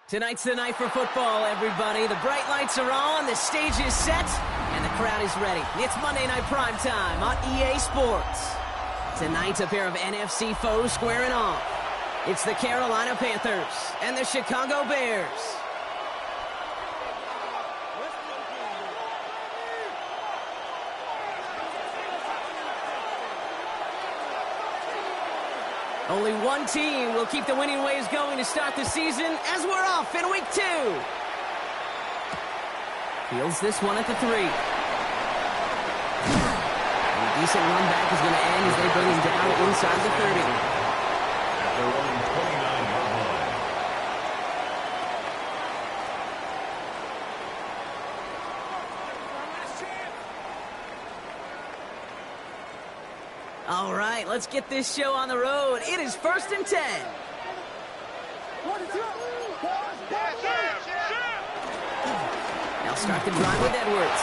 Tonight's the night for football, everybody. The bright lights are on, the stage is set, and the crowd is ready. It's Monday Night Primetime on EA Sports. Tonight, a pair of NFC foes squaring off. It's the Carolina Panthers and the Chicago Bears. Only one team will keep the winning ways going to start the season as we're off in week 2. Fields this one at the 3. A decent run back is going to end as they bring him down inside the 30. At their own 29-yard line. All right, let's get this show on the road. It is 1st and 10. Now start the drive with Edwards.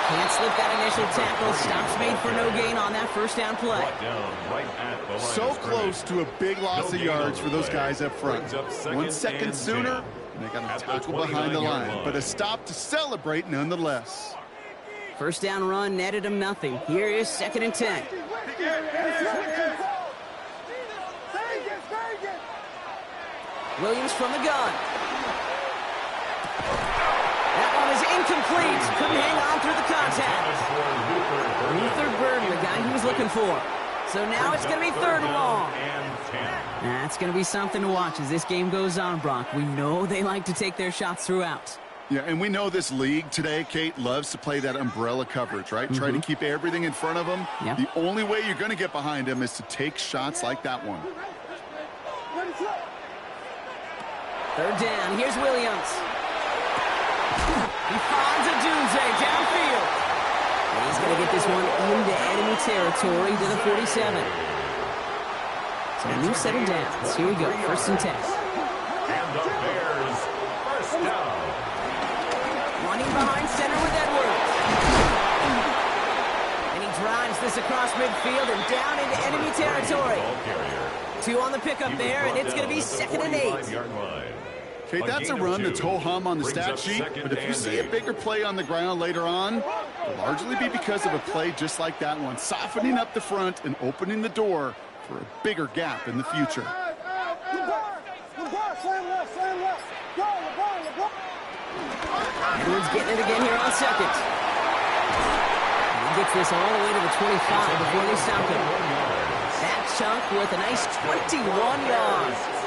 Can't slip that initial tackle. Stops made for no gain on that first down play. So close to a big loss of yards for those guys up front. 1 second sooner, and they got a tackle behind the line. But a stop to celebrate nonetheless. First down run netted him nothing. Here is 2nd and 10. Williams from the gun. That one is incomplete. Couldn't hang on through the contact. Luther Burden, the guy he was looking for. So now it's going to be 3rd and long. That's going to be something to watch as this game goes on, Brock. We know they like to take their shots throughout. Yeah, and we know this league today, Kate, loves to play that umbrella coverage, right? Try to keep everything in front of them. Yep. The only way you're going to get behind them is to take shots like that one. 3rd down. Here's Williams. He finds a doomsday downfield. And he's going to get this one into enemy territory to the 47. So a new set of downs. Here we go. 1st and 10. And the Bears, 1st down. Running behind center with Edwards. And he drives this across midfield and down into enemy territory. 2 on the pickup there, and it's going to be 2nd and 8. Okay, that's a run that's ho-hum on the stat sheet, but if you see a bigger play on the ground later on, it'll largely be because of a play just like that one, softening up the front and opening the door for a bigger gap in the future. Edwards getting it again here on 2nd. And he gets this all the way to the 25 before they stop him. That chunk with a nice 21 yards.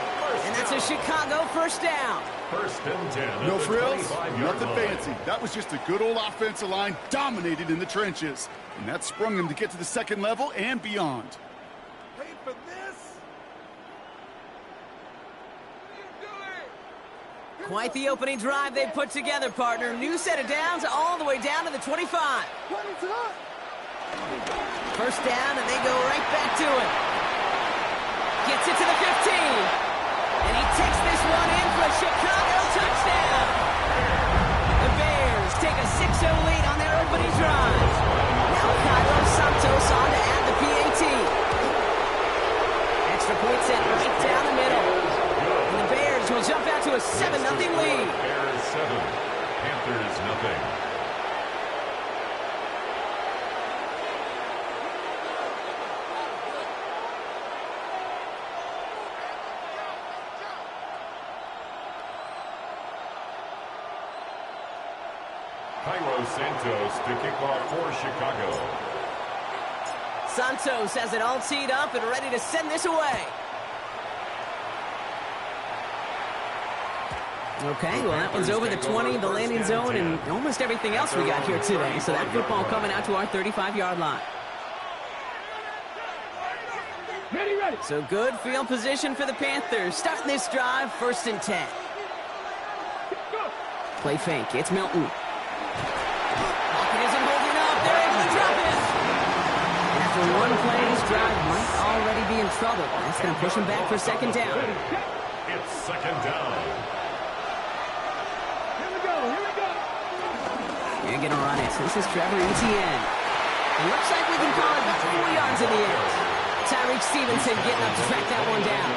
And that's a Chicago 1st down. 1st and 10. No frills, nothing fancy. That was just a good old offensive line dominated in the trenches. And that sprung him to get to the 2nd level and beyond. Pay for this? Quite the opening drive they put together, partner. New set of downs all the way down to the 25. 1st down, and they go right back to it. Gets it to the 15. And he takes this one in for a Chicago touchdown. The Bears take a 6-0 lead on their opening drive. Now Carlos Santos on to add the PAT. Extra point set right down the middle. And the Bears will jump out to a 7-0 lead. Bears 7, Panthers nothing. Santos to kick off for Chicago. Santos has it all teed up and ready to send this away. Okay, well, that one's over the 20, the landing zone, and almost everything else we got here today. So that football coming out to our 35-yard line. So good field position for the Panthers. Starting this drive, 1st and 10. Play fake. It's Milton. Pocket isn't holding up. They're able to drop it. And after one play, this drive might already be in trouble. That's going to push him back for 2nd down. It's 2nd down. You're going to run it. This is Trevor Etienne. It looks like we can call it about 4 yards in the end. Tyreek Stevenson getting up to track that one down.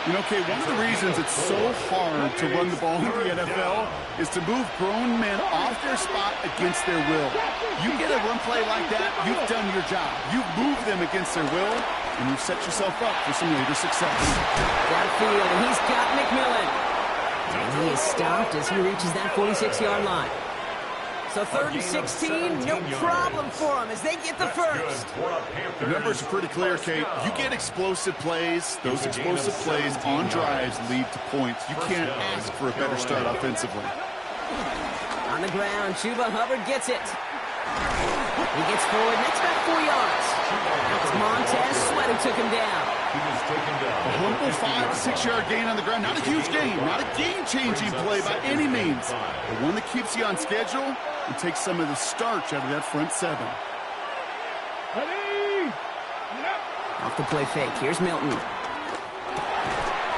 You know, Kate, one of the reasons it's so hard to run the ball in the NFL is to move grown men off their spot against their will. You get a run play like that, you've done your job. You've moved them against their will, and you've set yourself up for some later success. Downfield, and he's got McMillan. And he is stopped as he reaches that 46-yard line. So 3rd and 16, no problem for them as they get the first. The numbers are pretty clear, Kate. You get explosive plays. Those explosive plays on drives lead to points. You can't ask for a better start offensively. On the ground, Chuba Hubbard gets it. He gets forward, next about 4 yards. That was Montez Sweat who took him down. A humble 5 to 6 yard gain on the ground. Not a huge gain, not a game-changing play by any means, but one that keeps you on schedule and takes some of the starch out of that front 7. Off the play fake, here's Milton.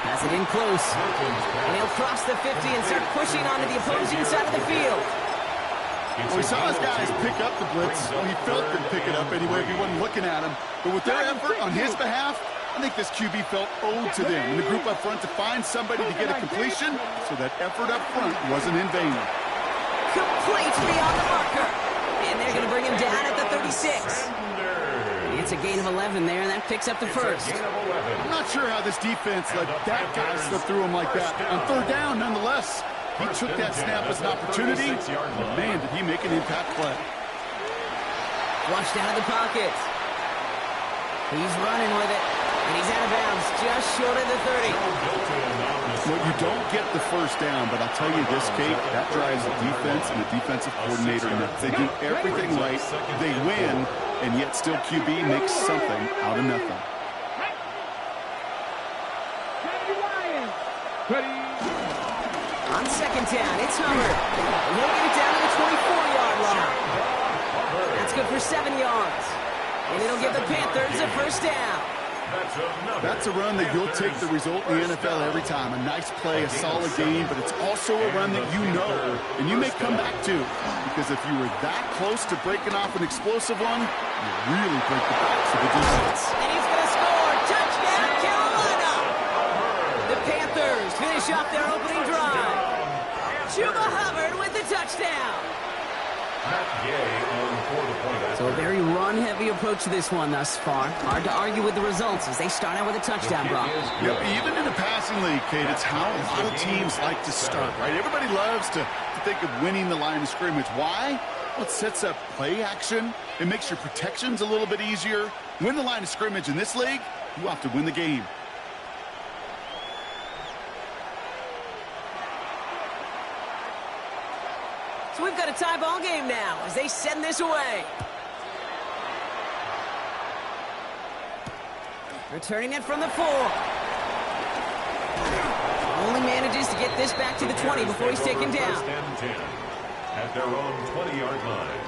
Has it in close. And he'll cross the 50 and start pushing onto the opposing side of the field. Well, we saw his guys pick up the blitz. Well, he felt them pick it up anyway if he wasn't looking at him. But with their effort on his behalf, I think this QB felt owed to them in the group up front to find somebody to get a completion, so that effort up front wasn't in vain. Complete beyond the marker. And they're going to bring him down at the 36. It's a gain of 11 there, and that picks up the first. I'm not sure how this defense let that guy slip through him like that. On 3rd down, nonetheless, he took that snap as an opportunity. Man, did he make an impact play. Flushed out of the pocket. He's running with it, and he's out of bounds, just short of the 30. Well, you don't get the first down, but I'll tell you this, Kate, that drives the defense and the defensive coordinator nuts. They do everything right, they win, and yet still QB makes something out of nothing. On 2nd down, it's Hubbard. He'll get it down to the 24-yard line. That's good for 7 yards. And it'll give the Panthers a 1st down. That's a run that you'll take the result in the NFL every time. A nice play, a solid game, but it's also a run that you know and you may come back to. Because if you were that close to breaking off an explosive one, you really break the backs of the defense. And he's going to score. Touchdown, Carolina! The Panthers finish off their opening drive. Chuba Hubbard with the touchdown. So a very run-heavy approach to this one thus far. Hard to argue with the results as they start out with a touchdown, Brock. Yep, even in a passing league, Kate, it's how a lot of teams like to start, right? Everybody loves to think of winning the line of scrimmage. Why? Well, it sets up play action. It makes your protections a little bit easier. Win the line of scrimmage in this league, you have to win the game. So we've got a tie ball game now as they send this away. Returning it from the 4. Only manages to get this back to the 20 before he's taken down. At their own 20-yard line.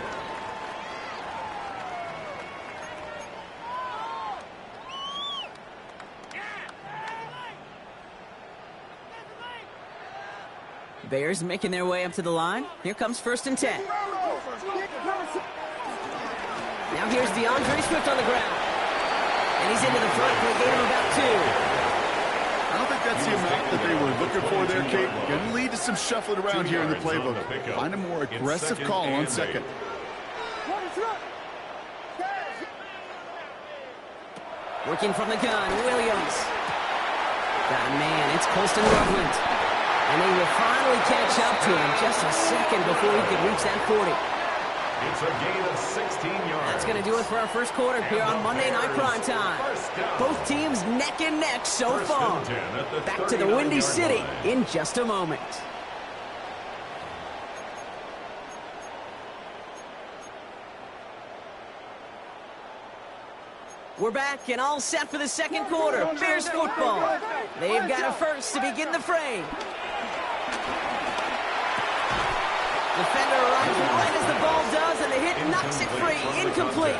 Bears making their way up to the line. Here comes 1st and 10. Now here's DeAndre Swift on the ground. And he's into the front for a gain of about 2. I don't think that's the amount that they were looking for there, Kate. Going to lead to some shuffling around here in the playbook. Find a more aggressive call on 2nd. Working from the gun, Williams. Got a man, it's Colston Loveland. And they will finally catch up to him just a second before he could reach that 40. It's a gain of 16 yards. That's going to do it for our first quarter here on Monday Night Primetime. Both teams neck and neck so far. Back to the Windy City in just a moment. We're back and all set for the second quarter. Bears football. They've got a first to begin the fray. Defender arrives right as the ball does, and the hit knocks it free. Incomplete.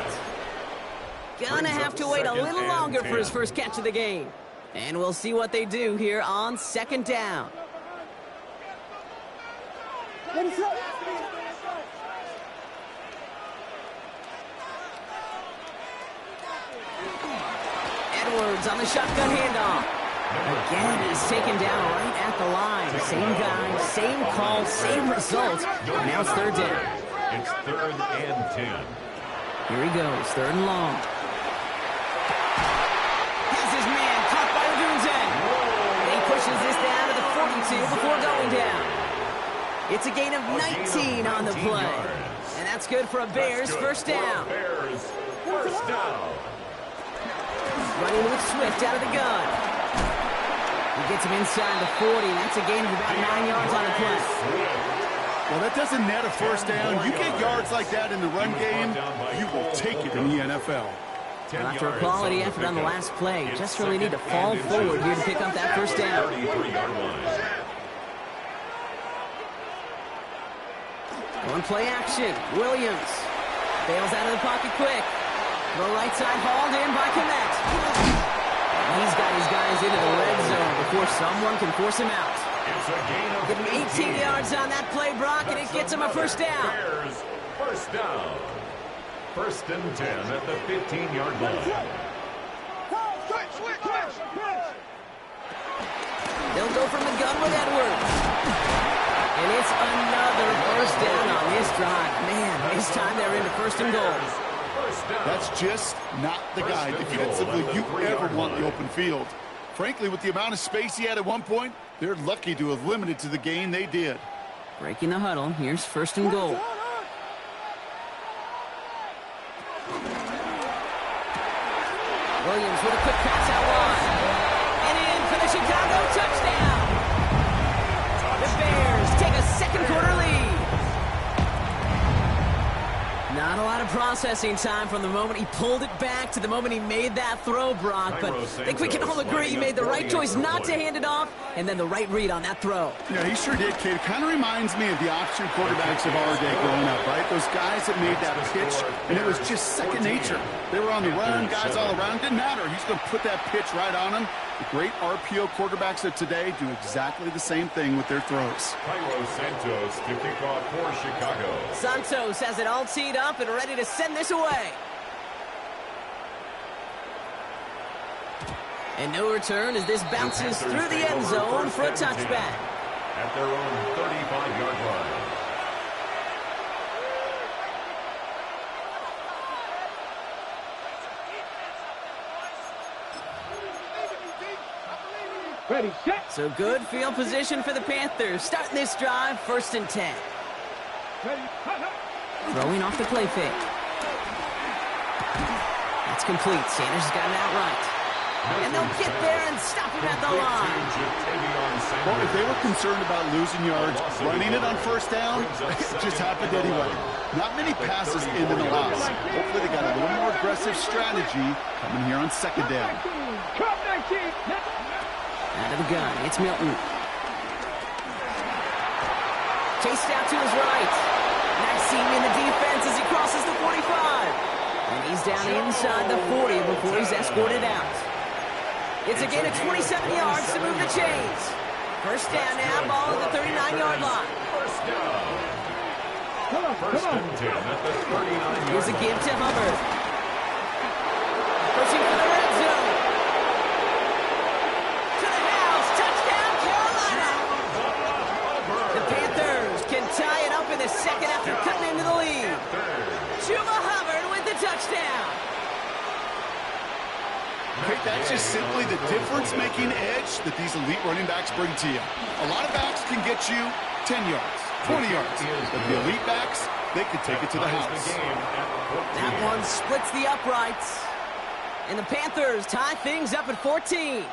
Gonna have to wait a little longer for his first catch of the game. And we'll see what they do here on second down. Edwards on the shotgun handoff. Again, he's taken down right at the line. Same guy, same call, same result. Now it's third down. It's 3rd and 10. Here he goes, 3rd and long. Has his man caught by Odunze. He pushes this down to the 42 before going down. It's a gain of 19 on the play. And that's good for a Bears first down. Bears first down. Running with Swift out of the gun. He gets him inside the 40. That's a gain of about 9 yards on the play. Well, that doesn't net a first down. You get yards like that in the run game, you will take it in the NFL. Well, after a quality effort on the last play, just really need to fall forward here to pick up that first down. One play action. Williams bails out of the pocket quick. The right side hauled in by Komet. He's got his guys into the red zone before someone can force him out. Give him 18 yards on that play, Brock, and it gets him a first down. First down. 1st and 10 at the 15-yard line. They'll go from the gun with Edwards. And it's another first down on this drive. Man, this time they're into 1st and goal. That's just not the guy defensively you ever want the open field. Frankly, with the amount of space he had at one point, they're lucky to have limited to the gain they did. Breaking the huddle. Here's 1st and goal. Williams with a quick pass out wide. And in for the Chicago touchdown. The Bears take a second quarter lead. Not a lot of processing time from the moment he pulled it back to the moment he made that throw, Brock. But I think we can all agree he made the right choice not to hand it off, and then the right read on that throw. Yeah, he sure did, kid. Kind of reminds me of the option quarterbacks of our day growing up, right? Those guys that made that pitch, and it was just second nature. They were on the run, guys all around. Didn't matter. He's going to put that pitch right on him. The great RPO quarterbacks of today do exactly the same thing with their throws. Cairo Santos to kick off for Chicago. Santos has it all teed up and ready to send this away. And no return as this bounces through the end zone for a touchback. At their own 35-yard line. Ready, set. So good field position for the Panthers. Starting this drive, 1st and 10. Ready, Throwing off the play fake. That's complete. Sanders has got it out right. And they'll get there and stop him at the line. Well, if they were concerned about losing yards, running it on 1st down, it just happened anyway. Not many passes in the loss. Hopefully they got a little more aggressive strategy coming here on 2nd down. Out of the gun, it's Milton. Chased out to his right. Maxime in the defense as he crosses the 45. And he's down inside the 40 before he's escorted out. It's a gain of 27 yards to move the chains. 1st down now, ball at the 39-yard line. First down. 1st and 10 at the 39-yard line. Here's a give to Hubbard. Pushing for the red zone. To the house. Touchdown, Carolina. The Panthers can tie it up in the second after cutting into the lead. Chuba Hubbard with the touchdown. Okay, that's just simply the difference-making edge that these elite running backs bring to you. A lot of backs can get you 10 yards, 20 yards, but the elite backs, they could take it to the house. That one splits the uprights. And the Panthers tie things up at 14.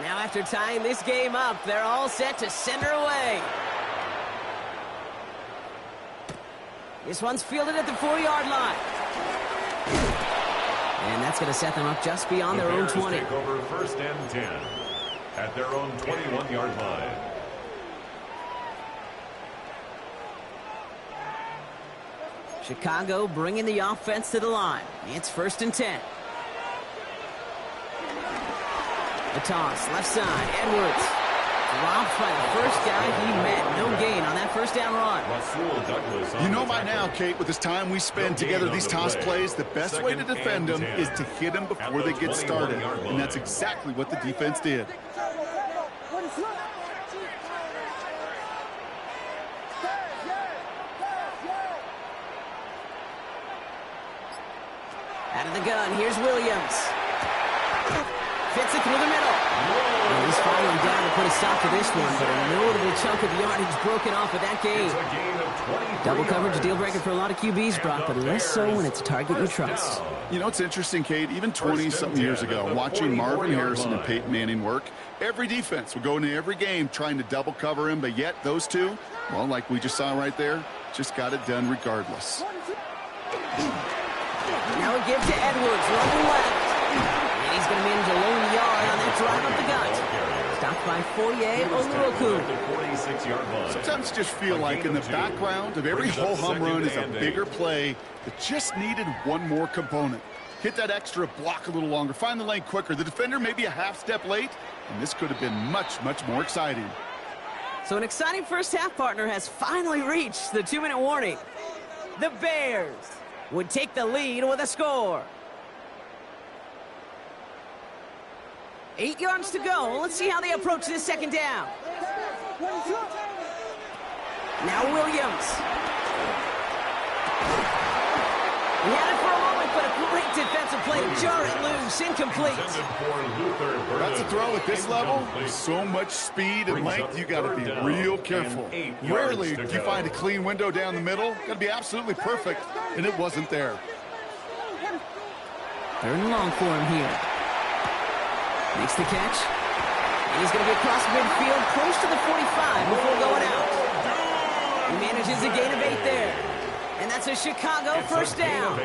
Now after tying this game up, they're all set to send her away. This one's fielded at the 4-yard line. And that's going to set them up just beyond their own 20. Take over 1st and 10 at their own 21-yard line. Chicago bringing the offense to the line. It's 1st and 10. The toss, left side, Edwards. Dropped by the first guy he met. No gain on that first down run. You know by now, Kate, with this time we spend together these toss plays, the best way to defend them is to hit them before they get started. And that's exactly what the defense did. Out of the gun, here's Williams. Fits it through the middle. And he's falling down to put a stop to this one, but a notable chunk of yardage broken off with that gain. Double coverage, deal breaker for a lot of QBs, Brock, but less so when it's a target you trust. You know, it's interesting, Kate, even 20-something years ago, watching Marvin Harrison and Peyton Manning work, every defense would go into every game trying to double cover him, but yet those two, well, like we just saw right there, just got it done regardless. Now a give to Edwards, running left. And he's going to manage a lone yard on that drive up the gut. Stopped by Yr2 Wk2. Sometimes you just feel like in the background of every whole home run is a bigger play that just needed one more component. Hit that extra block a little longer, find the lane quicker. The defender may be a half step late, and this could have been much, much more exciting. So an exciting first half partner has finally reached the 2-minute warning. The Bears would take the lead with a score. 8 yards to go. Let's see how they approach this second down. Now Williams. He had it for a moment, but a great defensive play to jar it loose. Incomplete. That's a throw at this level. So much speed and length, you got to be real careful. Rarely do you find a clean window down the middle. Got to be absolutely perfect, and it wasn't there. 3rd and long for him here. Makes the catch. And he's going to be across midfield, close to the 45 before going out. He manages a gain of 8 there. And that's a Chicago first down.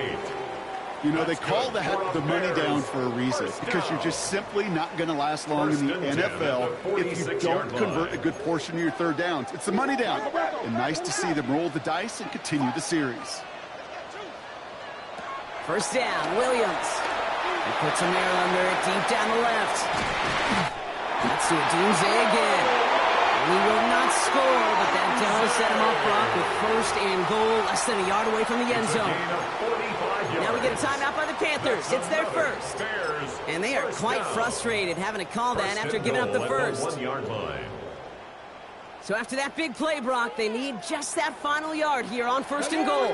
You know, they call that the money down for a reason, because you're just simply not going to last long in the NFL if you don't convert a good portion of your third downs. It's the money down. And nice to see them roll the dice and continue the series. First down, Williams. He puts a mirror under it deep down the left. That's to Doomsday again. He will not score, but that does set him up, Brock, with 1st and goal, less than a yard away from the end zone. Now we get a timeout by the Panthers. It's their first. And they are quite frustrated having to call that after giving up the first. So after that big play, Brock, they need just that final yard here on 1st and goal.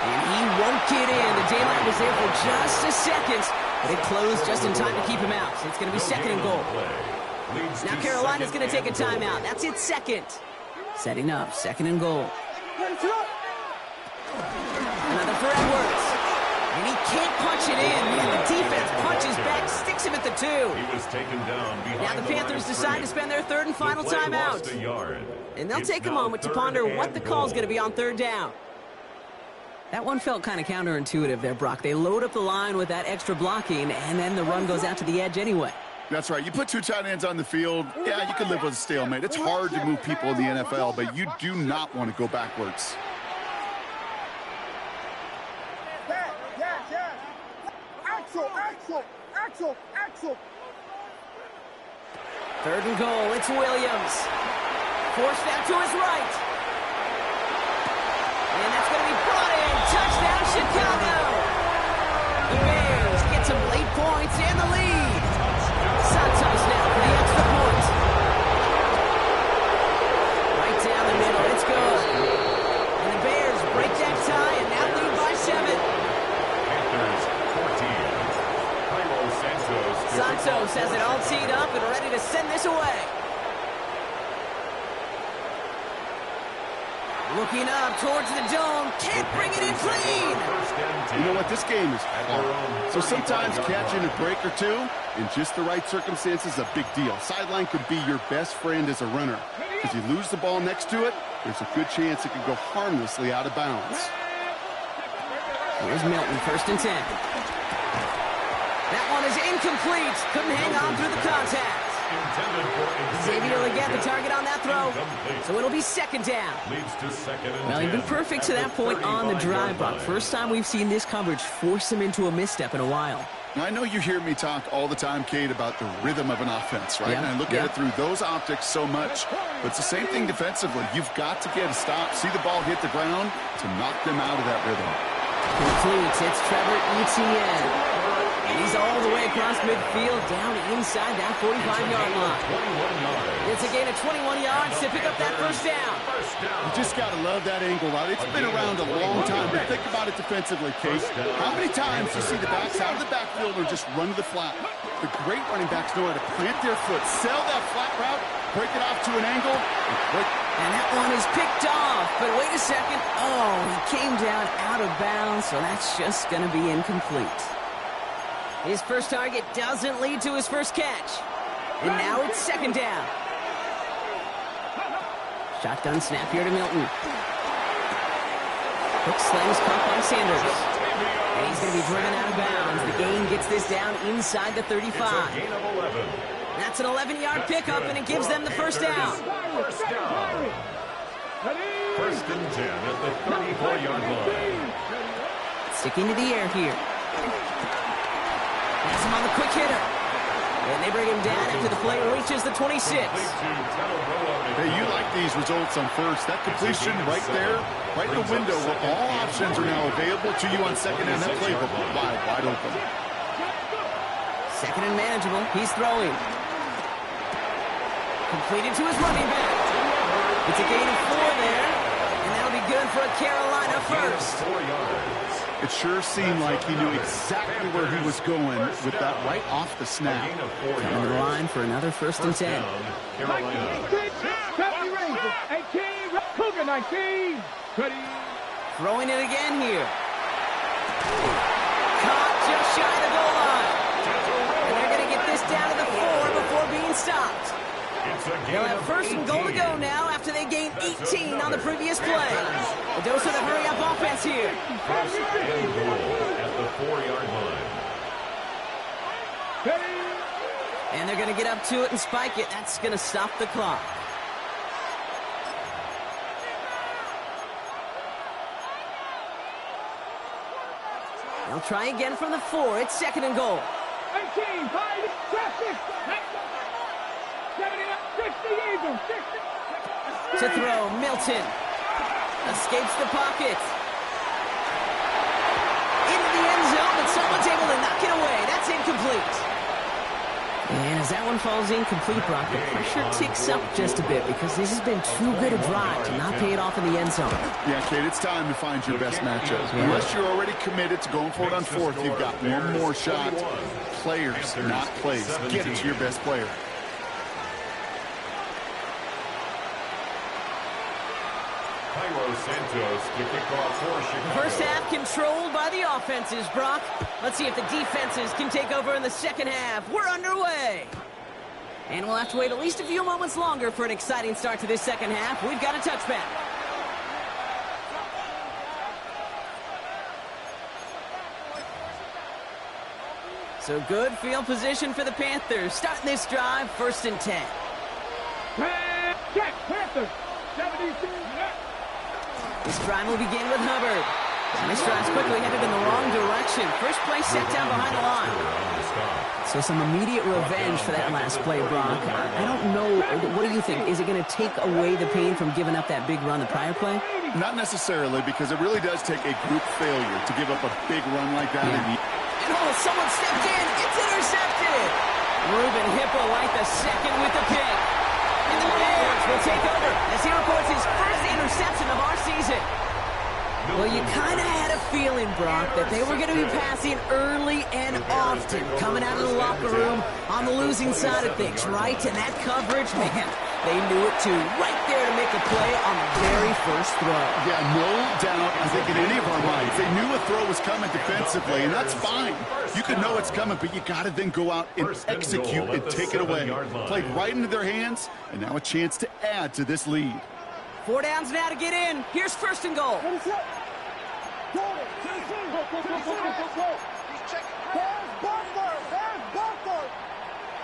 And he won't get in. The daylight was there for just a second, but it closed just in time to keep him out. So it's going to be 2nd and goal. Now Carolina's going to take a timeout. That's its 2nd. Setting up 2nd and goal. Another for Edwards. And he can't punch it in. Man, the defense punches back, sticks him at the 2. He was taken down behind. Now the Panthers decide to spend their 3rd and final timeout. And they'll take a moment to ponder what the call is going to be on 3rd down. That one felt kind of counterintuitive there, Brock. They load up the line with that extra blocking, and then the run goes out to the edge anyway. That's right. You put 2 tight ends on the field, yeah, you can live with a stalemate. It's hard to move people in the NFL, but you do not want to go backwards. Axel. 3rd and goal. It's Williams. Forced out to his right. And that's going to be brought in. Touchdown, Chicago. The Bears get some late points and the lead. Santos now for the extra point. Right down the middle. It's good. And the Bears break that tie and now lead by 7. Panthers 14. Santos has it all teed up and ready to send this away. Looking up towards the dome. Can't bring it in clean. You know what? This game is hard. So sometimes catching a break or two in just the right circumstances is a big deal. Sideline could be your best friend as a runner. Because you lose the ball next to it, there's a good chance it could go harmlessly out of bounds. Here's Milton, 1st and 10. That one is incomplete. Couldn't hang on through the contact. Xavier will get the target on that throw, so it'll be 2nd down. Well, he's been perfect to that point on the drive, Brock. First time we've seen this coverage force him into a misstep in a while. Now, I know you hear me talk all the time, Kate, about the rhythm of an offense, right? And I look at it through those optics so much. But it's the same thing defensively. You've got to get a stop, see the ball hit the ground to knock them out of that rhythm. Completes. It's Trevor Etienne. And he's all the way across midfield, down inside that 45-yard line. It's a gain of 21 yards to pick up that 1st down. You just got to love that angle route. It's been around a long time, but think about it defensively, Case. How many times do you see the backs out of the backfield or just run to the flat? The great running backs know how to plant their foot, sell that flat route, break it off to an angle, and quick. And that one is picked off, but wait a second. Oh, he came down out of bounds, so that's just going to be incomplete. His first target doesn't lead to his first catch. And now it's 2nd down. Shotgun snap here to Milton. Quick slams caught by Sanders. And he's going to be driven out of bounds. The gain gets this down inside the 35. That's an 11-yard pickup, and it gives them the 1st down. 1st and 10 at the 34-yard line. Sticking to the air here. Has him on the quick hitter. And they bring him down after the play reaches the 26. Hey, you like these results on 1st. That completion right there, right in the window where all options are now available to you on 2nd, and that playbook wide open. 2nd and manageable. He's throwing. Completed to his running back. It's a gain of 4 there. And that'll be good for a Carolina 1st. 4 yards. It sure seemed like he knew exactly where he was going with that right off the snap. Coming to the line for another 1st and 10. Throwing it again here. Caught just shy of the goal line. And they're going to get this down to the 4 before being stopped. They'll have 1st and goal to go now after they gained 18 on the previous play. A dose of the hurry-up offense here. 1st and goal at the 4-yard line. And they're going to get up to it and spike it. That's going to stop the clock. They'll try again from the 4. It's 2nd and goal. 18, 5, traffic. To throw, Milton. Escapes the pocket. Into the end zone, but someone's able to knock it away. That's incomplete. And as that one falls incomplete, Brock, the pressure ticks up just a bit because this has been too good a drive to not pay it off in the end zone. Yeah, Kate, it's time to find your best matchup. Unless you're already committed to going for it on 4th, you've got one more shot. Players, not plays. Get it to your best player. Santos to kick off for Chicago. First half controlled by the offenses, Brock. Let's see if the defenses can take over in the 2nd half. We're underway. And we'll have to wait at least a few moments longer for an exciting start to this 2nd half. We've got a touchback. So good field position for the Panthers. Starting this drive, 1st and 10. Check, Panthers. 72. This drive will begin with Hubbard. And this drive's quickly headed in the wrong direction. First play set down behind the line. So some immediate revenge for that last play, Brock. I don't know. What do you think? Is it going to take away the pain from giving up that big run the prior play? Not necessarily, because it really does take a group failure to give up a big run like that. Yeah. And oh, someone stepped in. It's intercepted. Ruben Hippolyte the second with the pick. And the Bears will take over as he records his first interception of our season. Well, you kind of had a feeling knowing, Brock, that they were going to be passing early and often, coming out of the locker room on the losing side of things, right? And that coverage, man, they knew it too. Right there to make a play on the very first throw. Yeah, no doubt, I think in any of our minds, they knew a throw was coming defensively, and that's fine. You can know it's coming, but you got to then go out and execute and take it away. Played right into their hands, and now a chance to add to this lead. 4 downs now to get in. Here's first and goal.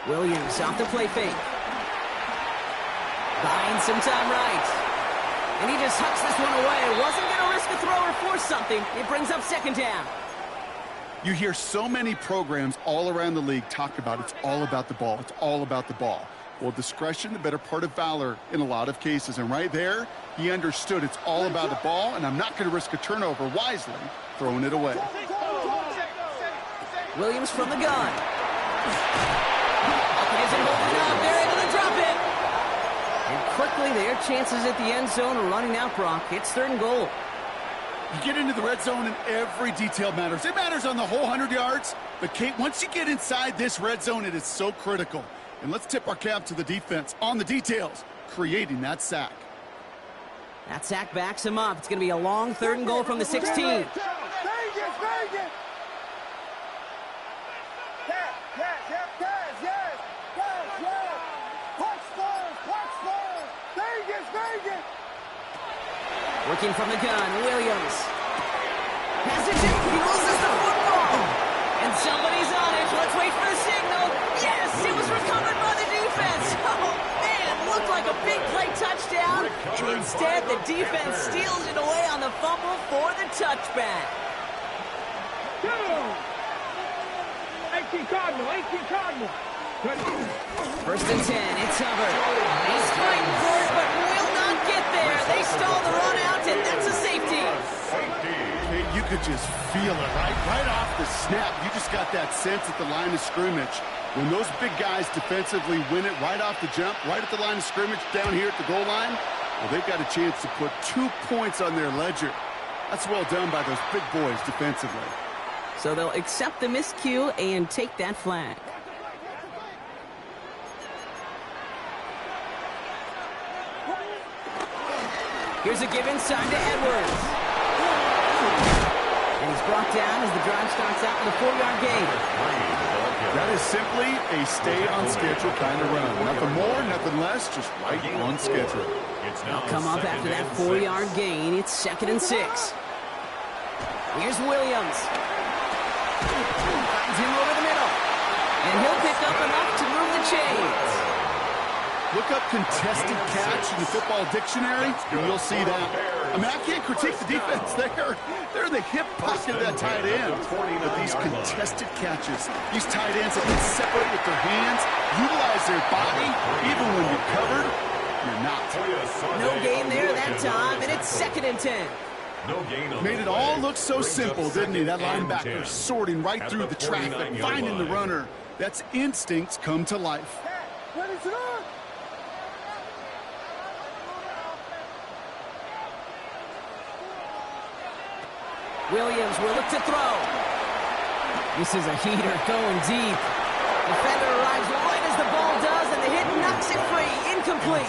Williams off the play fake. Buying some time right. And he just hucks this one away. Wasn't going to risk a throw or force something. It brings up second down. You hear so many programs all around the league talk about it's all about the ball. It's all about the ball. Well, discretion, the better part of valor in a lot of cases. And right there, he understood it's all about the ball, and I'm not going to risk a turnover wisely, throwing it away. Williams from the gun. Isn't holding up. They're able to drop it. And quickly, their chances at the end zone are running out, Brock. It's third and goal. You get into the red zone and every detail matters. It matters on the whole 100 yards. But, Kate, once you get inside this red zone, it is so critical. And let's tip our cap to the defense on the details, creating that sack. That sack backs him up. It's going to be a long third and goal from the 16. Working from the gun, Williams. Has it, he loses the football. And somebody's on it. Let's wait for the signal. Yes, it was recovered by the defense. Oh, man, looked like a big play touchdown. And instead, the defense steals it away on the fumble for the touchback. 18 Cardinal. First and 10, it's Hubbard. He's fighting for it, but will not get there. They stall the run out, and that's a safety. Okay, you could just feel it, right off the snap. You just got that sense at the line of scrimmage. When those big guys defensively win it right off the jump, right at the line of scrimmage down here at the goal line, well, they've got a chance to put 2 points on their ledger. That's well done by those big boys defensively. So they'll accept the miscue and take that flag. Here's a give inside to Edwards. And he's brought down as the drive starts out with a 4-yard gain. That is simply a stay-on-schedule kind of run. Nothing more, nothing less, just right on schedule. They'll come up after that 4-yard gain. It's 2nd and 6. Here's Williams. Finds him over the middle. And he'll pick up enough to move the chains. Look up contested catch in the football dictionary, and you'll see that. I mean, I can't critique the defense there. They're in the hip pocket of that tight end. But these contested catches, these tight ends that can separate with their hands, utilize their body, even when you're covered, you're not. No gain there that time, and it's 2nd and 10. Made it all look so simple, didn't he? That linebacker sorting right through the traffic, finding the runner. That's instincts come to life. Williams will look to throw. This is a heater going deep. Defender arrives right as the ball does, and the hit knocks it free. Incomplete.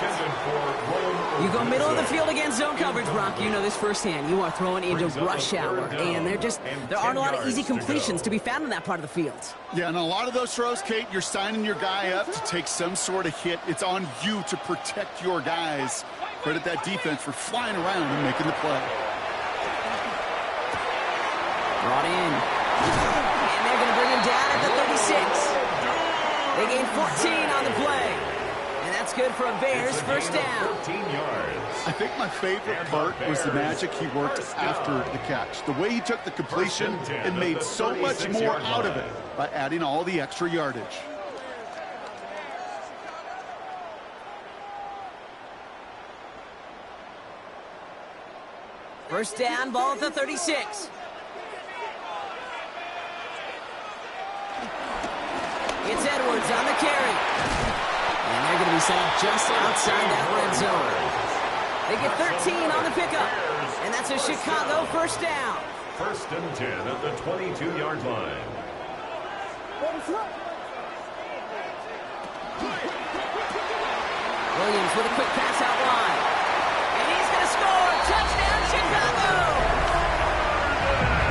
You go middle of the field against zone coverage, Brock. You know this firsthand. You are throwing into rush hour, and there aren't a lot of easy completions to be found in that part of the field. Yeah, and a lot of those throws, Kate, you're signing your guy up to take some sort of hit. It's on you to protect your guys. Credit that defense for flying around and making the play. Brought in. And they're going to bring him down at the 36. They gain 14 on the play. And that's good for a Bears first down. 14 yards. I think my favorite part was the magic he worked after the catch. The way he took the completion and made so much more out of it by adding all the extra yardage. First down, ball at the 36. It's Edwards on the carry. And they're going to be set up just outside that red zone. They get 13 on the pickup. And that's a Chicago first down. First and 10 at the 22-yard line. Williams with a quick pass out wide. And he's going to score. Touchdown, Chicago!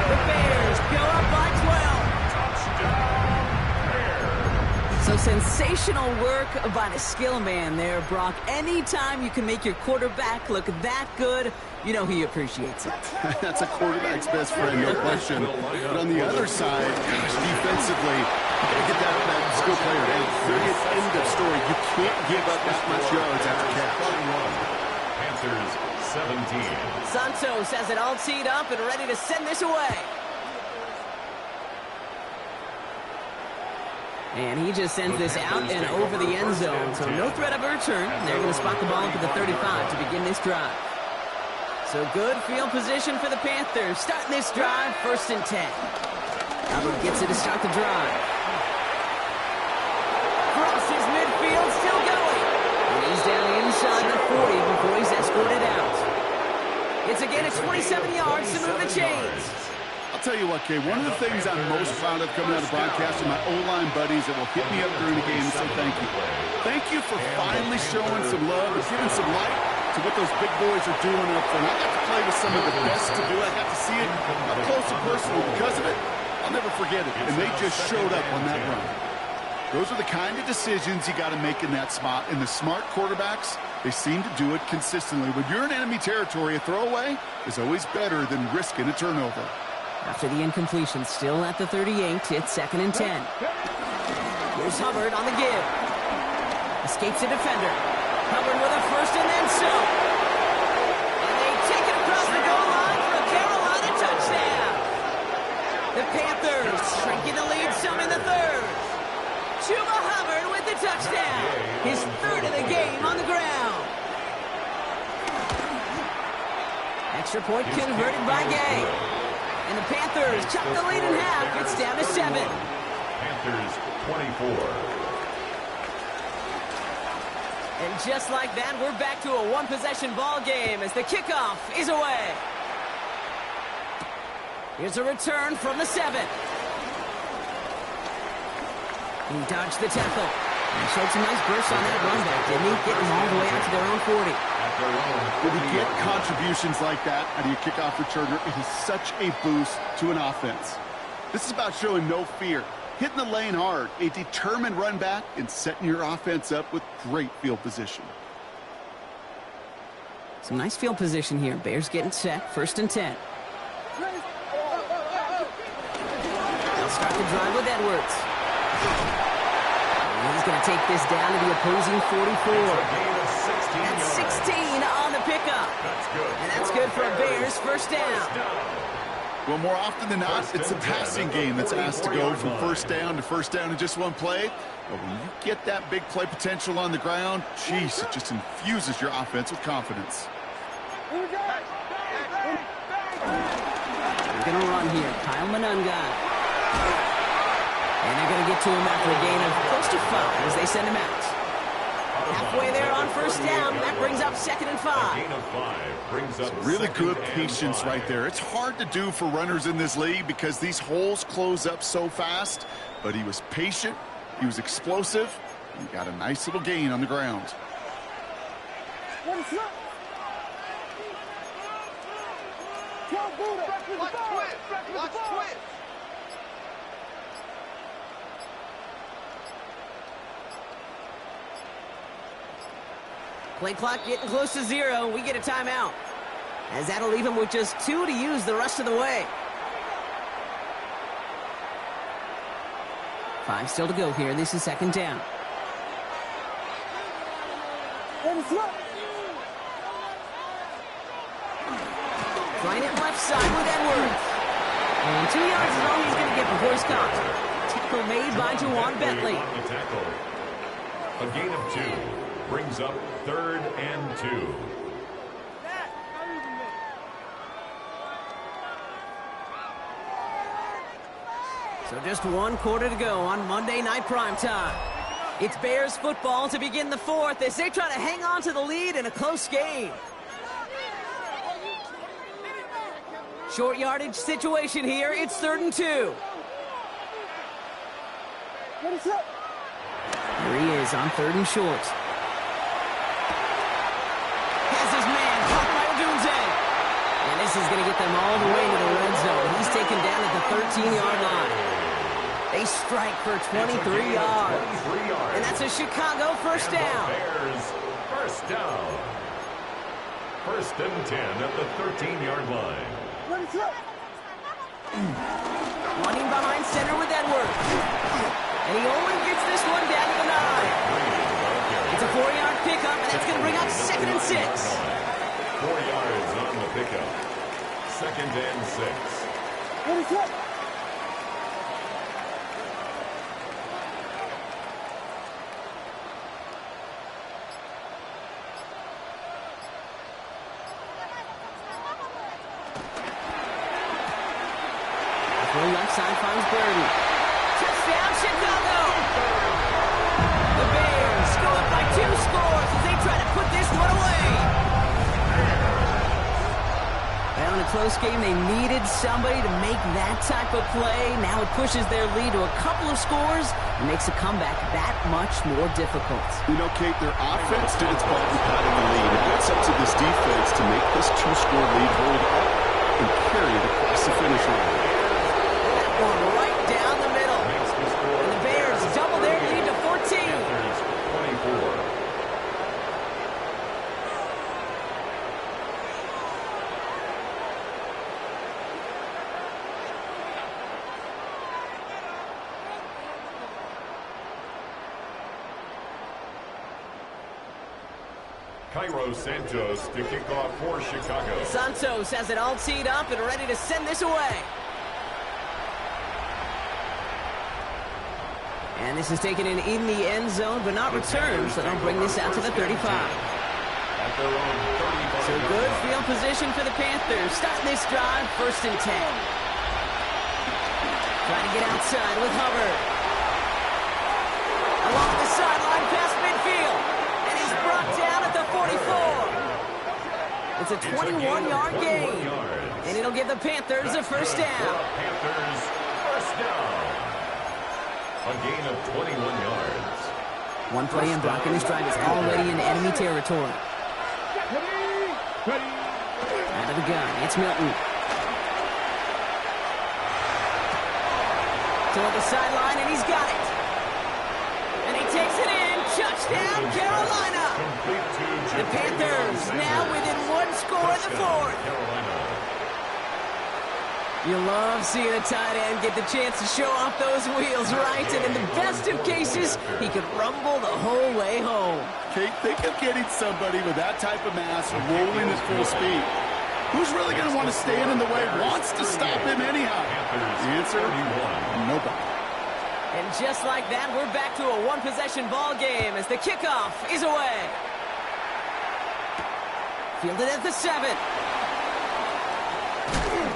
The Bears go up by 12. So sensational work by the skill man there, Brock. Anytime you can make your quarterback look that good, you know he appreciates it. That's a quarterback's best friend, no question. But on the other side, gosh, defensively, you got to get that skill player down. Period, end of story. You can't give up that much yards after catch. Panthers 17. Santos has it all teed up and ready to send this away. And he just sends this out and over the end zone. So no threat of a return. They're going to spot the ball up at the 35 to begin this drive. So good field position for the Panthers. Starting this drive, first and 10. Hubbard gets it to start the drive. Crosses midfield, still going. And he's down inside the 40 before he's escorted out. It's again at 27 yards to move the chains. I'll tell you what, Kay, one of the things I'm most proud of coming out of broadcast are my O-line buddies that will hit me up during the game and say thank you. Thank you for finally showing some love and giving some light to what those big boys are doing up front. I got to play with some of the best to do it. I got to see it up close and personal. Because of it, I'll never forget it. And they just showed up on that run. Those are the kind of decisions you got to make in that spot. And the smart quarterbacks, they seem to do it consistently. When you're in enemy territory, a throwaway is always better than risking a turnover. After the incompletion, still at the 38, it's second and 10. Here's Hubbard on the give. Escapes a defender. Hubbard with a first and then some. And they take it across the goal line for a Carolina touchdown. The Panthers shrinking the lead some in the third. Chuba Hubbard with the touchdown. His third of the game on the ground. Extra point converted by Gay. And the Panthers chop the lead in half. It's down to 7. Panthers 24. And just like that, we're back to a one-possession ball game as the kickoff is away. Here's a return from the 7. He dodged the tackle. And showed some nice bursts on that run back, didn't he? Getting them all the way out to their own 40. When you get contributions like that out of your kickoff returner, it is such a boost to an offense. This is about showing no fear, hitting the lane hard, a determined run back, and setting your offense up with great field position. Some nice field position here. Bears getting set, first and 10. They'll start the drive with Edwards. And he's going to take this down to the opposing 44. That's 16 on the pickup. And that's good for a Bears first down. Well, more often than not, it's a passing game that's asked to go from first down in just one play. But when you get that big play potential on the ground, geez, it just infuses your offense with confidence. They're going to run here. Kyle Monunga. And they're going to get to him after a gain of close to 5 as they send him out. Halfway there on first down. That brings up second and 5. Really good patience right there. It's hard to do for runners in this league because these holes close up so fast. But he was patient. He was explosive. And he got a nice little gain on the ground. Play clock getting close to 0. We get a timeout. As that'll leave him with just 2 to use the rest of the way. 5 still to go here. This is second down. Flying it left side with Edwards. And 2 yards is all he's going to get before he's caught. Tackle made by Juwan Bentley. A gain of 2 brings up third and 2. So just 1 quarter to go on Monday Night Primetime. It's Bears football to begin the 4th as they try to hang on to the lead in a close game. Short yardage situation here. It's 3rd and 2. Here he is on 3rd and short. Has his man caught by Odunze. And this is going to get them all the way to the red zone. He's taken down at the 13-yard line. They strike for 23 yards. And that's a Chicago first down. Bears first down. 1st and 10 at the 13-yard line. Running behind center with Edwards. And he only gets this one down to the 9. It's a 4-yard pickup, and that's going to bring up 2nd and 6. 4 yards on the pickup. 2nd and 6. Left side finds Burden. Touchdown, Chicago! The Bears go up by 2 scores as they try to put this one away. Well, in a close game, they needed somebody to make that type of play. Now it pushes their lead to a couple of scores and makes a comeback that much more difficult. You know, Kate, their offense did its part in cutting the lead. Now it's up to this defense to make this 2-score lead hold up and carry it across the finish line. Right down the middle. And the Bears double their lead to 14. 24. Cairo Santos to kick off for Chicago. Santos has it all teed up and ready to send this away. And this is taken in the end zone, but not returned, so they'll bring this out to the 35. So good field position for the Panthers. Starting this drive, 1st and 10. Trying to get outside with Hubbard. Along the sideline past midfield. And he's brought down at the 44. It's a 21-yard gain. And it'll give the Panthers a first down. Panthers first down. A gain of 21 yards. One play and blocking this drive is already in enemy territory. Out of the gun, it's Milton. Toward the sideline, and he's got it. And he takes it in. Touchdown, Carolina. The Panthers now within 1 score in the 4th. You love seeing a tight end get the chance to show off those wheels, right? And in the best of cases, he could rumble the whole way home. Kate, think of getting somebody with that type of mass rolling at full speed. Who's really going to want to stand in the way, wants to stop him anyhow? The answer, nobody. And just like that, we're back to a 1-possession ball game as the kickoff is away. Fielded at the 7.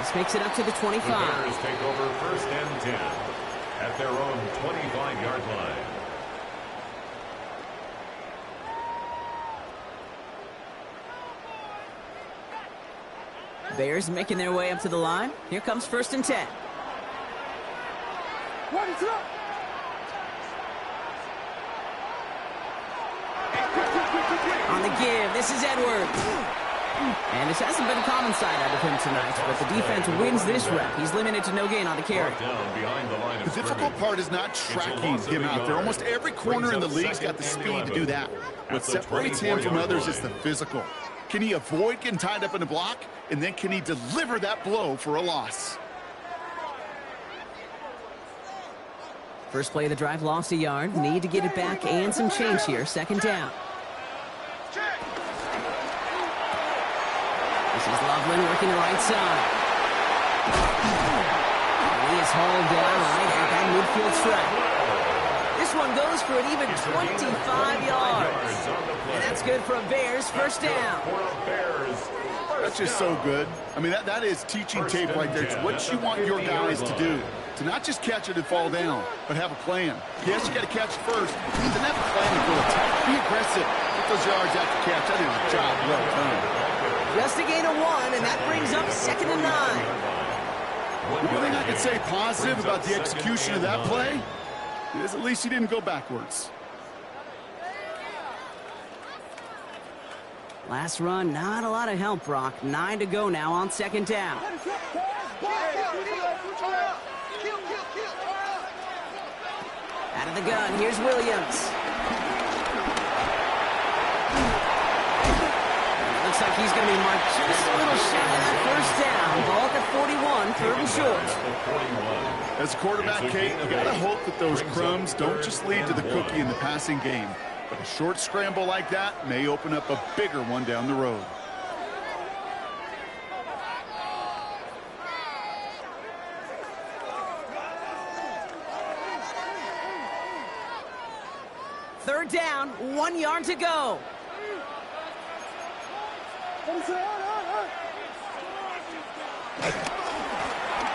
This makes it up to the 25. The Bears take over 1st and 10 at their own 25-yard line. Bears making their way up to the line. Here comes 1st and 10. On the give, this is Edwards. And this hasn't been a common sight out of him tonight, but the defense wins this rep. He's limited to no gain on the carry. The difficult part is not tracking him out there. Almost every corner in the league's got the speed to do that. What separates him from others is the physical. Can he avoid getting tied up in a block? And then can he deliver that blow for a loss? First play of the drive, lost a yard. Need to get it back and some change here. 2nd down. This is Loveland working the right side. And he is hauled down right at that midfield stripe. This one goes for an even 25 yards. And that's good for a Bears first down. That's just so good. I mean, that is teaching tape right there. It's what you want your guys to do. To not just catch it and fall down, but have a plan. Yes, you got to catch it first, but then have a plan to go attack. Be aggressive. Get those yards after catch. That is a job well done. Just a gain of 1, and that brings up 2nd and 9. The only thing I could say positive about the execution of that play is at least he didn't go backwards. Last run, not a lot of help, Brock. 9 to go now on 2nd down. Out of the gun, here's Williams. Looks like he's going to be marked just a little shy of that 1st down. Ball at the 41, 3rd and short. As a quarterback, Kate, you got to hope that those crumbs don't just lead to the cookie in the passing game. But a short scramble like that may open up a bigger one down the road. Third down, 1 yard to go.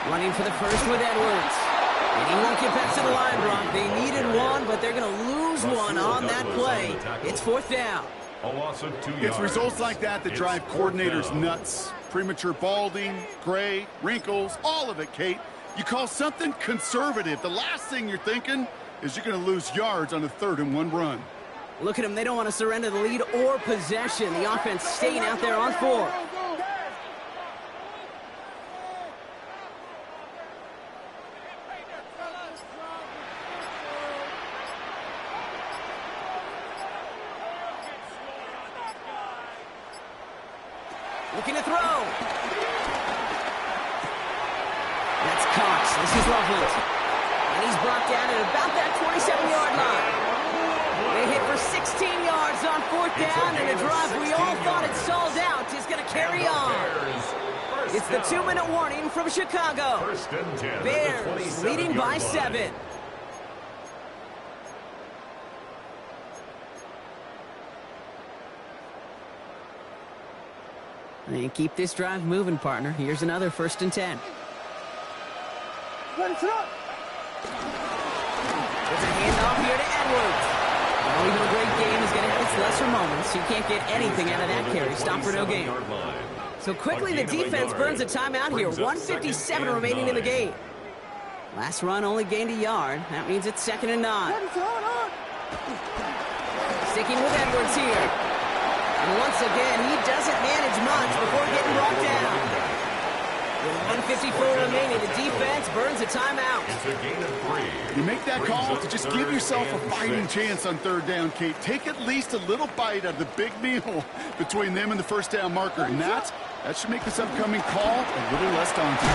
Running for the first with Edwards. And he won't get back to the line, Brock. They needed 1, but they're going to lose 1 on that play. It's 4th down. A loss of 2 yards. It's results like that that drive coordinators nuts. Premature balding, gray, wrinkles, all of it, Kate. You call something conservative. The last thing you're thinking is you're going to lose yards on a 3rd and 1 run. Look at them. They don't want to surrender the lead or possession. The offense staying out there on 4. Looking to throw. That's Cox. This is Loveland. And he's brought down at about that 27-yard line. They hit for 16 yards on 4th down, and a drive we all thought had stalled out is going to carry on. It's the 2-minute warning from Chicago. Bears leading by 7. And keep this drive moving, partner. Here's another 1st and 10. There's a handoff here to Edwards. Oh, even a great game is going to have its lesser moments. You can't get anything out of that carry. Stop for no gain. So quickly the defense burns a timeout here. 1:57 remaining in the game. Last run only gained a yard. That means it's 2nd and 9. Sticking with Edwards here. And once again, he doesn't manage much before getting brought down. With 1:54 remaining, the defense burns a timeout. It's a gain of 3. You make that call to just give yourself a fighting chance on 3rd down, Kate. Take at least a little bite out of the big meal between them and the 1st down marker. And that should make this upcoming call a little less daunting.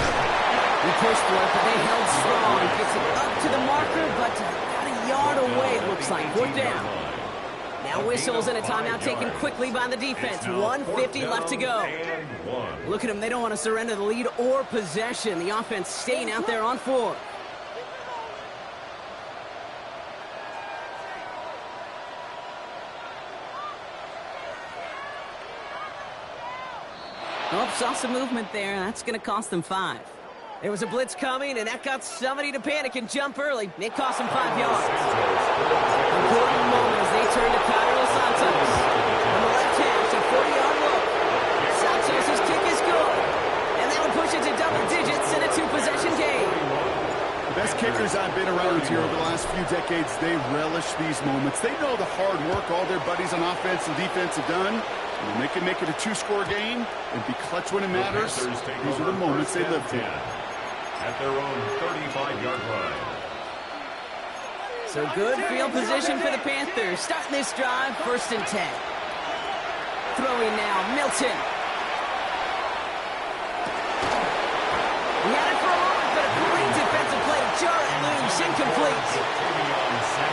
They pushed for it, but they held strong. Gets it up to the marker, but about a yard away, it looks like. 4th down. Now whistles and a timeout taken quickly by the defense. 1:50 left to go. Look at them. They don't want to surrender the lead or possession. The offense staying out there on 4. Oh, saw some movement there. That's going to cost them 5. There was a blitz coming, and that got somebody to panic and jump early. It cost them 5 yards. Important moment as they turn to Cairo Santos. On the left hash, a 40-yard look. Santos' kick is good. And that would push it to double digits in a 2-possession game. The best kickers I've been around here over the last few decades, they relish these moments. They know the hard work all their buddies on offense and defense have done. And they can make it a 2-score game and be clutch when it matters. These are the moments they live for. At their own 35-yard line. So good field position for the Panthers. Starting this drive, 1st and 10. Throwing now, Milton. He had it for a moment, but a great defensive play. Jarrett loose, incomplete.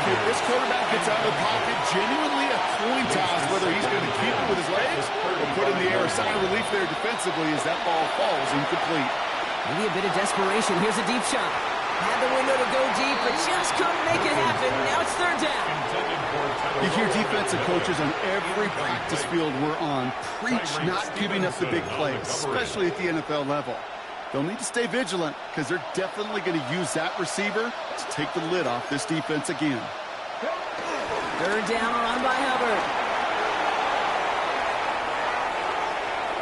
If this quarterback gets out of the pocket, genuinely a coin toss whether he's going to keep it with his legs or put in the air. A sign of relief there defensively as that ball falls incomplete. Maybe a bit of desperation. Here's a deep shot. Had the window to go deep, but just couldn't make it happen. Now it's 3rd down. You hear defensive coaches on every practice field we're on preach not giving up the big plays, especially at the NFL level. They'll need to stay vigilant because they're definitely going to use that receiver to take the lid off this defense again. 3rd down, run by Hubbard.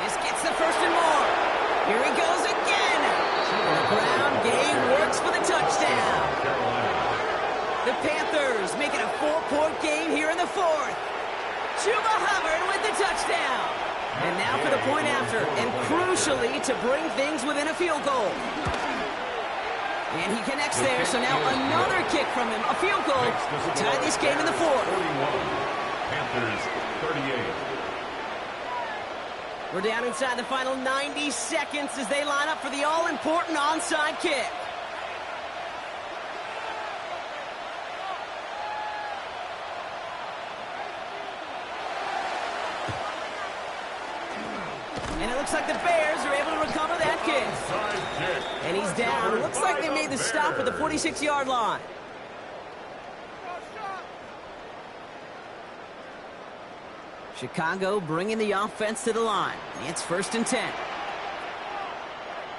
This It's the first and more. Here he goes again. And the ground game works for the touchdown. The Panthers make it a 4-point game here in the fourth. Chuba Hubbard with the touchdown. And now for the point after, and crucially to bring things within a field goal. And he connects there, so now another kick from him, a field goal to tie this game in the fourth. 41, Panthers 38. We're down inside the final 90 seconds as they line up for the all-important onside kick. And it looks like the Bears are able to recover that kick. And he's down. It looks like they made the stop at the 46-yard line. Chicago bringing the offense to the line. It's 1st and 10.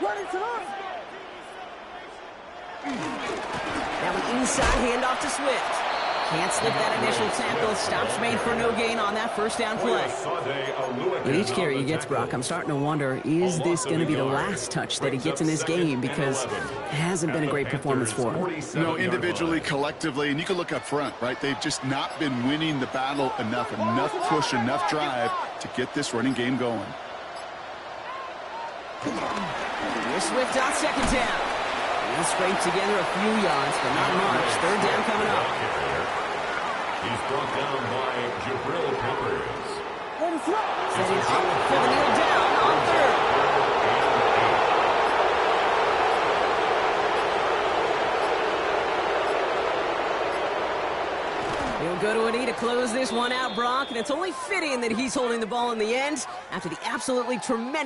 Now an inside handoff to Swift. Can't slip that initial tackle. Stops made for no gain on that first down play. With each carry he gets, Brock, I'm starting to wonder, is this going to be the last touch that he gets in this game? Because it hasn't been a great performance for him. No, individually, collectively, and you can look up front, right? They've just not been winning the battle enough push, enough drive to get this running game going. Here's Swift on 2nd down. He'll scrape together a few yards, but not much. 3rd down coming up. He's brought down by Jabril Peppers. Setting up for the kneel down on 3rd. He'll go to a knee to close this one out, Brock, and it's only fitting that he's holding the ball in the end after the absolutely tremendous